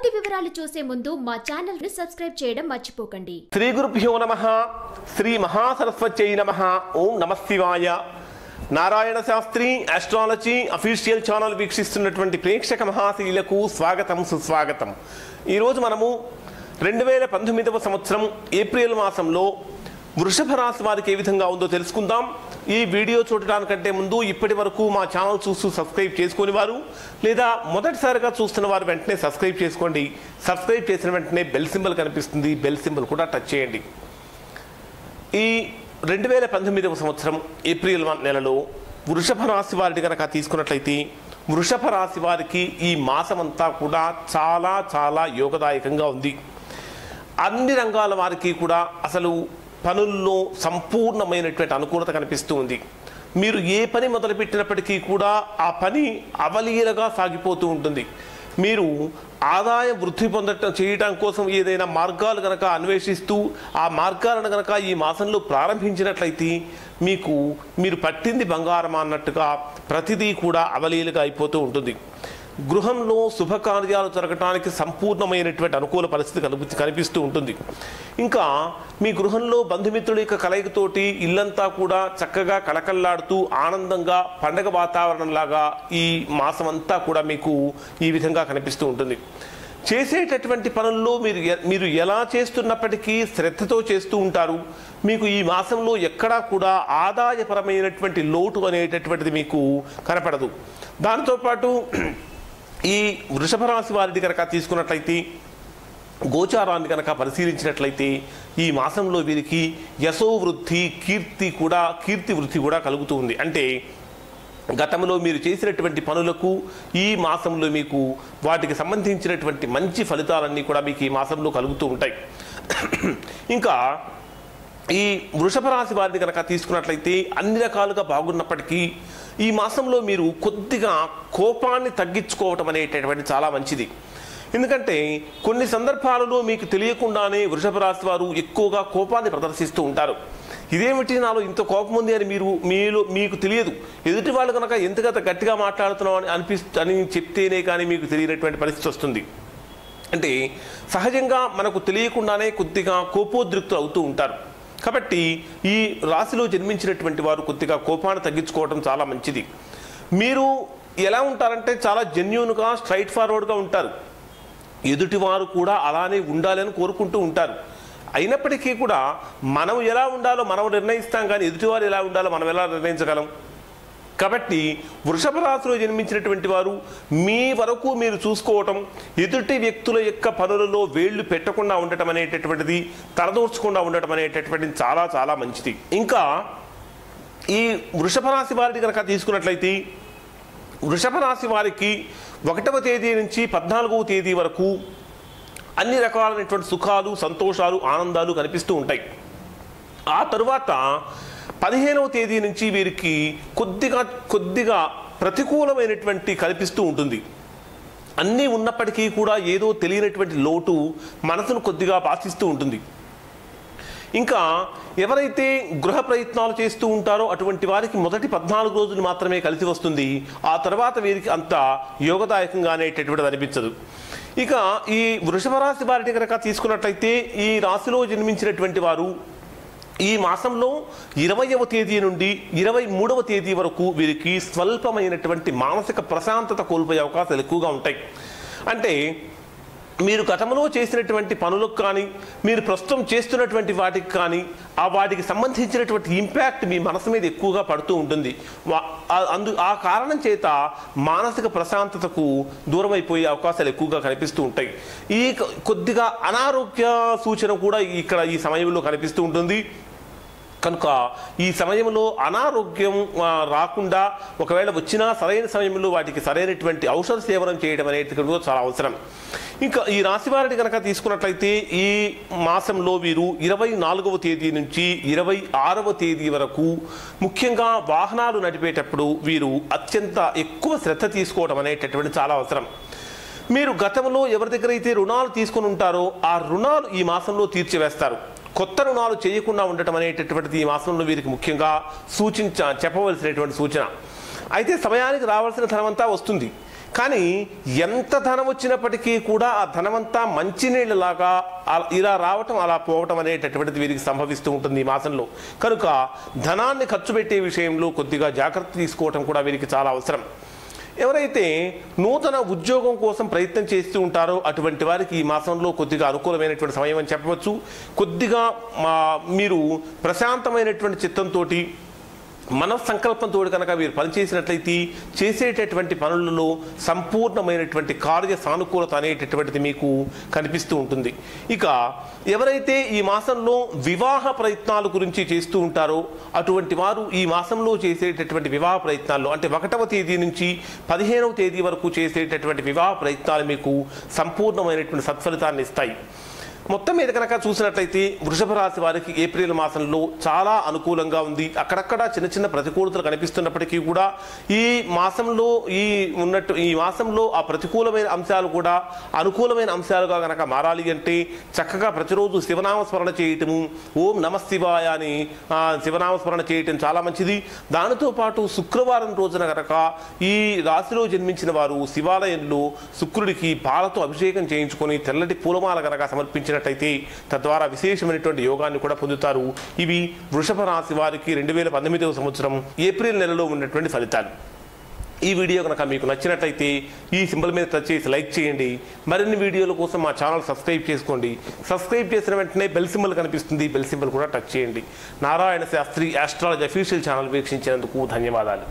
పూర్తి వివరాలు చూసే ముందు మా ఛానల్ ని సబ్స్క్రైబ్ చేయడం మర్చిపోకండి. శ్రీ గురుభ్యో నమః. శ్రీ మహాసరస్వత్యై నమః. ఓం నమః శివాయ. Narayana Shastri astrology official channel వీక్షిస్తున్నటువంటి ప్రేక్షక మహాశీలకు స్వాగతం, సుస్వాగతం. ఈరోజు మనము 2019వ సంవత్సరం ఏప్రిల్ మాసంలో వృషభ రాశి వారికి ఏ విధంగా ఉందో తెలుసుకుందాం. ఈ వీడియో చూడడానికంటే ముందు ఇప్పటి వరకు మా ఛానల్ చూస్తూ సబ్స్క్రైబ్ చేసుకుని వారు లేదా మొదటిసారిగా చూస్తున్న వారు వెంటనే సబ్స్క్రైబ్ చేసుకోండి. సబ్స్క్రైబ్ చేసిన వెంటనే బెల్ సింబల్ కనిపిస్తుంది, బెల్ సింబల్ కూడా టచ్ చేయండి. ఈ 2019వ సంవత్సరం ఏప్రిల్ నెలలో వృషభ రాశి వారిని కనుక తీసుకున్నట్లయితే వృషభ రాశి వారికి ఈ మాసమంతా కూడా చాలా చాలా యోగదాయకంగా ఉంది. అన్ని రంగాల వారికి కూడా అసలు పనుల్లో సంపూర్ణమైనటువంటి అనుకూలత కనిపిస్తూ ఉంది. మీరు ఏ పని మొదలుపెట్టినప్పటికీ కూడా ఆ పని అవలీలగా సాగిపోతూ ఉంటుంది. మీరు ఆదాయ వృద్ధి చేయడం కోసం ఏదైనా మార్గాలు కనుక అన్వేషిస్తూ ఆ మార్గాలను కనుక ఈ మాసంలో ప్రారంభించినట్లయితే మీరు పట్టింది బంగారం అన్నట్టుగా ప్రతిదీ కూడా అవలీలగా అయిపోతూ ఉంటుంది. గృహంలో శుభకార్యాలు జరగటానికి సంపూర్ణమైనటువంటి అనుకూల పరిస్థితి కనిపిస్తూ ఉంటుంది. ఇంకా మీ గృహంలో బంధుమిత్రుల యొక్క కలయికతోటి ఇల్లంతా కూడా చక్కగా కళకళలాడుతూ ఆనందంగా పండగ వాతావరణంలాగా ఈ మాసం అంతా కూడా మీకు ఈ విధంగా కనిపిస్తూ ఉంటుంది. చేసేటటువంటి పనుల్లో మీరు ఎలా చేస్తున్నప్పటికీ శ్రద్ధతో చేస్తూ ఉంటారు. మీకు ఈ మాసంలో ఎక్కడా కూడా ఆదాయపరమైనటువంటి లోటు అనేటటువంటిది మీకు కనపడదు. దాంతోపాటు ఈ వృషభ రాశి వారిని కనుక తీసుకున్నట్లయితే గోచారాన్ని కనుక పరిశీలించినట్లయితే ఈ మాసంలో వీరికి యశోవృద్ధి కీర్తి వృద్ధి కూడా కలుగుతూ ఉంది. అంటే గతంలో మీరు చేసినటువంటి పనులకు ఈ మాసంలో మీకు వాటికి సంబంధించినటువంటి మంచి ఫలితాలన్నీ కూడా మీకు ఈ మాసంలో కలుగుతూ ఉంటాయి. ఇంకా ఈ వృషభ రాశి వారిని కనుక తీసుకున్నట్లయితే అన్ని రకాలుగా బాగున్నప్పటికీ ఈ మాసంలో మీరు కొద్దిగా కోపాన్ని తగ్గించుకోవటం అనేటటువంటి చాలా మంచిది. ఎందుకంటే కొన్ని సందర్భాలలో మీకు తెలియకుండానే వృషభ రాశి వారు ఎక్కువగా కోపాన్ని ప్రదర్శిస్తూ ఉంటారు. ఇదేమిటి నాలో ఇంత కోపం ఉంది అని మీకు తెలియదు. ఎదుటి వాళ్ళు కనుక ఎంతగా గట్టిగా మాట్లాడుతున్నాం అని చెప్తేనే కానీ మీకు తెలియనటువంటి పరిస్థితి వస్తుంది. అంటే సహజంగా మనకు తెలియకుండానే కొద్దిగా కోపోద్రిక్తులు అవుతూ ఉంటారు. కాబట్టి ఈ రాశిలో జన్మించినటువంటి వారు కొద్దిగా కోపాన్ని తగ్గించుకోవడం చాలా మంచిది. మీరు ఎలా ఉంటారంటే చాలా జెన్యూన్గా స్ట్రైట్ ఫార్వర్డ్గా ఉంటారు. ఎదుటివారు కూడా అలానే ఉండాలని కోరుకుంటూ ఉంటారు. అయినప్పటికీ కూడా మనం ఎలా ఉండాలో మనం నిర్ణయిస్తాం, కానీ ఎదుటివారు ఎలా ఉండాలో మనం ఎలా నిర్ణయించగలం? కాబట్టి వృషభ రాశిలో జన్మించినటువంటి వారు మీ వరకు మీరు చూసుకోవటం, ఎదుటి వ్యక్తుల యొక్క పనులలో వేళ్లు పెట్టకుండా ఉండటం అనేటటువంటిది, తలదూర్చకుండా ఉండటం అనేటటువంటిది చాలా చాలా మంచిది. ఇంకా ఈ వృషభ రాశి వారిని కనుక తీసుకున్నట్లయితే వృషభ రాశి వారికి 1వ తేదీ నుంచి 14వ తేదీ వరకు అన్ని రకాలైనటువంటి సుఖాలు, సంతోషాలు, ఆనందాలు కనిపిస్తూ ఉంటాయి. ఆ తరువాత 15వ తేదీ నుంచి వీరికి కొద్దిగా ప్రతికూలమైనటువంటి కనిపిస్తూ ఉంటుంది. అన్నీ ఉన్నప్పటికీ కూడా ఏదో తెలియనటువంటి లోటు మనసును కొద్దిగా బాధిస్తూ ఉంటుంది. ఇంకా ఎవరైతే గృహ ప్రయత్నాలు చేస్తూ ఉంటారో అటువంటి వారికి మొదటి 14 రోజులు మాత్రమే కలిసి వస్తుంది. ఆ తర్వాత వీరికి అంత యోగదాయకంగా అనేటటువంటిది అనిపించదు. ఇక ఈ వృషభ రాశి వారిని కనుక తీసుకున్నట్లయితే ఈ రాశిలో జన్మించినటువంటి వారు ఈ మాసంలో 20వ తేదీ నుండి 23వ తేదీ వరకు వీరికి స్వల్పమైనటువంటి మానసిక ప్రశాంతత కోల్పోయే అవకాశాలు ఎక్కువగా ఉంటాయి. అంటే మీరు గతంలో చేసినటువంటి పనులకు కానీ మీరు ప్రస్తుతం చేస్తున్నటువంటి వాటికి కానీ వాటికి సంబంధించినటువంటి ఇంపాక్ట్ మీ మనసు మీద ఎక్కువగా పడుతూ ఉంటుంది. ఆ కారణం చేత మానసిక ప్రశాంతతకు దూరం అయిపోయే అవకాశాలు ఎక్కువగా కనిపిస్తూ ఉంటాయి. ఈ కొద్దిగా అనారోగ్య సూచన కూడా ఇక్కడ ఈ సమయంలో కనిపిస్తూ ఉంటుంది. కనుక ఈ సమయంలో అనారోగ్యం రాకుండా ఒకవేళ వచ్చినా సరైన సమయంలో వాటికి సరైనటువంటి ఔషధ సేవనం చేయడం అనేది చాలా అవసరం. ఇంకా ఈ రాశి వారిని కనుక తీసుకున్నట్లయితే ఈ మాసంలో వీరు 24వ తేదీ నుంచి 26వ తేదీ వరకు ముఖ్యంగా వాహనాలు నడిపేటప్పుడు వీరు అత్యంత ఎక్కువ శ్రద్ధ తీసుకోవడం అనేటటువంటి చాలా అవసరం. మీరు గతంలో ఎవరి దగ్గర అయితే రుణాలు తీసుకుని ఉంటారో ఆ రుణాలు ఈ మాసంలో తీర్చివేస్తారు. కొత్త రుణాలు చేయకుండా ఉండటం అనేటటువంటిది ఈ మాసంలో వీరికి ముఖ్యంగా చెప్పవలసినటువంటి సూచన. అయితే సమయానికి రావాల్సిన ధనమంతా వస్తుంది. కానీ ఎంత ధనం వచ్చినప్పటికీ కూడా ఆ ధనమంతా మంచినీళ్ళలాగా ఇలా రావటం అలా పోవటం అనేటటువంటిది వీరికి సంభవిస్తూ ఉంటుంది ఈ మాసంలో. కనుక ధనాన్ని ఖర్చు పెట్టే విషయంలో కొద్దిగా జాగ్రత్త తీసుకోవటం కూడా వీరికి చాలా అవసరం. ఎవరైతే నూతన ఉద్యోగం కోసం ప్రయత్నం చేస్తూ ఉంటారో అటువంటి వారికి ఈ మాసంలో కొద్దిగా అనుకూలమైనటువంటి సమయం అని చెప్పవచ్చు. కొద్దిగా మీరు ప్రశాంతమైనటువంటి చిత్తంతో మనస్సంకల్పంతో కనుక మీరు పనిచేసినట్లయితే చేసేటటువంటి పనులలో సంపూర్ణమైనటువంటి కార్య సానుకూలత అనేటటువంటిది మీకు కనిపిస్తూ ఉంటుంది. ఇక ఎవరైతే ఈ మాసంలో వివాహ ప్రయత్నాల గురించి చేస్తూ ఉంటారో అటువంటి వారు ఈ మాసంలో చేసేటటువంటి వివాహ ప్రయత్నాల్లో అంటే 1వ తేదీ నుంచి 15వ తేదీ వరకు చేసేటటువంటి వివాహ ప్రయత్నాలు మీకు సంపూర్ణమైనటువంటి సత్ఫలితాన్ని ఇస్తాయి. మొత్తం మీద కనుక చూసినట్లయితే వృషభ రాశి వారికి ఏప్రిల్ మాసంలో చాలా అనుకూలంగా ఉంది. అక్కడక్కడ చిన్న చిన్న ప్రతికూలతలు కనిపిస్తున్నప్పటికీ కూడా ఈ మాసంలో ఆ ప్రతికూలమైన అంశాలు కూడా అనుకూలమైన అంశాలుగా కనుక మారాలి అంటే చక్కగా ప్రతిరోజు శివనామస్మరణ చేయటము, ఓం నమ శివాయ అని శివనామస్మరణ చేయటం చాలా మంచిది. దానితో పాటు శుక్రవారం రోజున కనుక ఈ రాశిలో జన్మించిన వారు శివాలయంలో శుక్రుడికి పాలతో అభిషేకం చేయించుకొని తెల్లటి పూలమాల కనుక సమర్పించిన తద్వారా విశేషమైనటువంటి యోగాన్ని కూడా పొందుతారు. ఇవి వృషభ రాశి వారికి 2018వ సంవత్సరం ఏప్రిల్ నెలలో ఉన్నటువంటి ఫలితాలు. ఈ వీడియో కనుక మీకు నచ్చినట్లయితే ఈ సింబల్ మీద టచ్ చేసి లైక్ చేయండి. మరిన్ని వీడియోల కోసం మా ఛానల్ సబ్స్క్రైబ్ చేసుకోండి. సబ్స్క్రైబ్ చేసిన వెంటనే బెల్ సింబల్ కనిపిస్తుంది, బెల్ సింబల్ కూడా టచ్ చేయండి. Narayana Shastri astrology official channel వీక్షించినందుకు ధన్యవాదాలు.